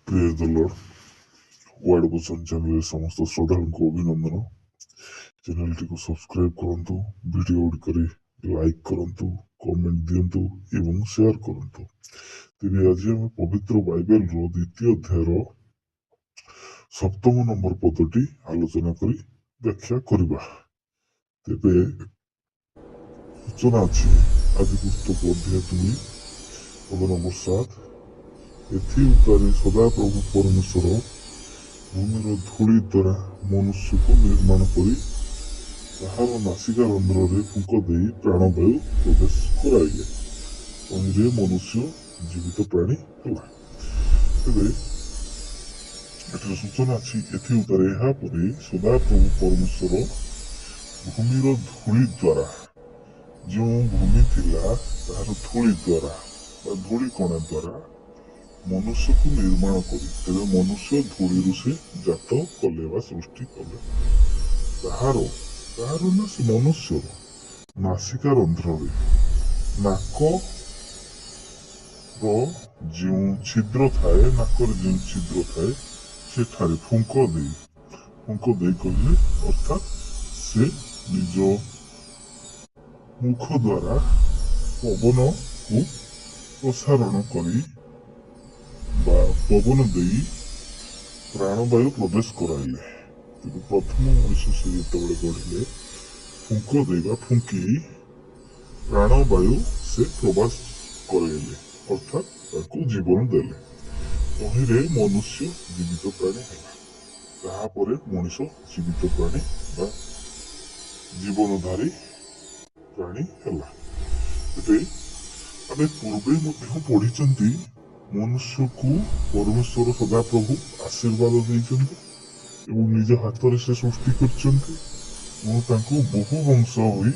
Praise the Lord word question channel समस्त श्रद्धा को अभिनंदन चैनल टी को सब्सक्राइब करंतु वीडियो गुड़िक लाइक करंतु कमेंट दियंतु एवं शेयर करंतु तेरे आज हम पवित्र बाइबल रो द्वितीय अध्याय सप्तम नंबर पदटी आलोचना करी व्याख्या करिबा तेबे सूचना अछि आदि पुस्तक अध्याय 2 पद नंबर 7 एथि उत्तारे सदा प्रभु परमेश्वर भूमिर धूली द्वारा मनुष्य को निर्माण करी ताहार नासिका रंध्र फुंक दे प्राणवायु प्रवेश कराइले तहिरे मनुष्य जीवित प्राणी है तेरे सूचना अच्छी एथि उत्तारे यहाँ परे सदा प्रभु परमेश्वर भूमिर धूली द्वारा जो भूमि थिला ताहार धूली द्वारा धूली कणा द्वारा मनुष्य को निर्माण करी तेरे मनुष्य धूली से जात कले सृष्टि कले ताहार ना से मनुष्य नासिका रंध्र नाक जो छिद्र थाए नाकर जो छिद्र थाए सेठारे फुंक दे कहले अर्थात से निज मुख द्वारा पवन को प्रसारण करी पवन दे प्राणवायु प्रवेश कराइले तेणु प्रथम मनुष्य से जिते गढ़िले फुंक देवा फुंकी प्राणवायु से प्रवास कराइले अर्थात जीवन देले तहिरे मनुष्य जीवित प्राणी है मनुष जीवित प्राणी जीवनधारी प्राणी है आमे पूर्वे पढ़ी मनुष्य को परमेश्वर सदाप्रभु आशीर्वाद देइछन्ति एवं निज हाथ से सृष्टि करछन्ति बहु वंश होई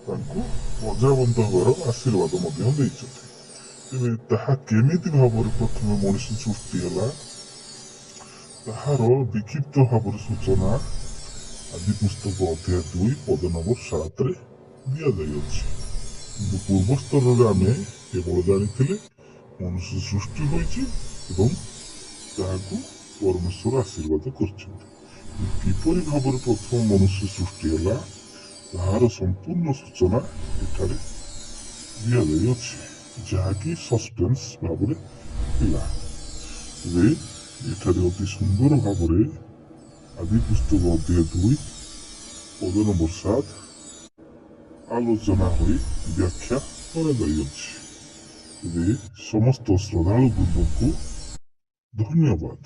प्रजावंत होकर आशीर्वाद देइछन्ति तेबे ताहा केमिति भाବରେ प्रथमे मनुष्य सृष्टि ହେଲା ताहार विक्षिप्त भाବରେ सूचना आदि पुस्तक अध्याय 2 पद नंबर 7 रे दिया जाइछि किंतु पूर्व स्तर रे आमे केवल जानिथिले मनुष्य सृष्टि होइछि एवं ताहाकु परमेश्वर आशीर्वाद करछन्ति किपरि भाବରେ प्रथम मनुष्य सृष्टि होला ताहार संपूर्ण सूचना एठारे दिया जाइछि जहाँकि सस्पेंस भावरे थिला एठारे अति सुंदर भावरे आदि पुस्तक अध्याय 2 पद नंबर 7 आलोचना होई व्याख्या कराଯାଇଛି समस्त श्रद्धालु बृंद को धन्यवाद।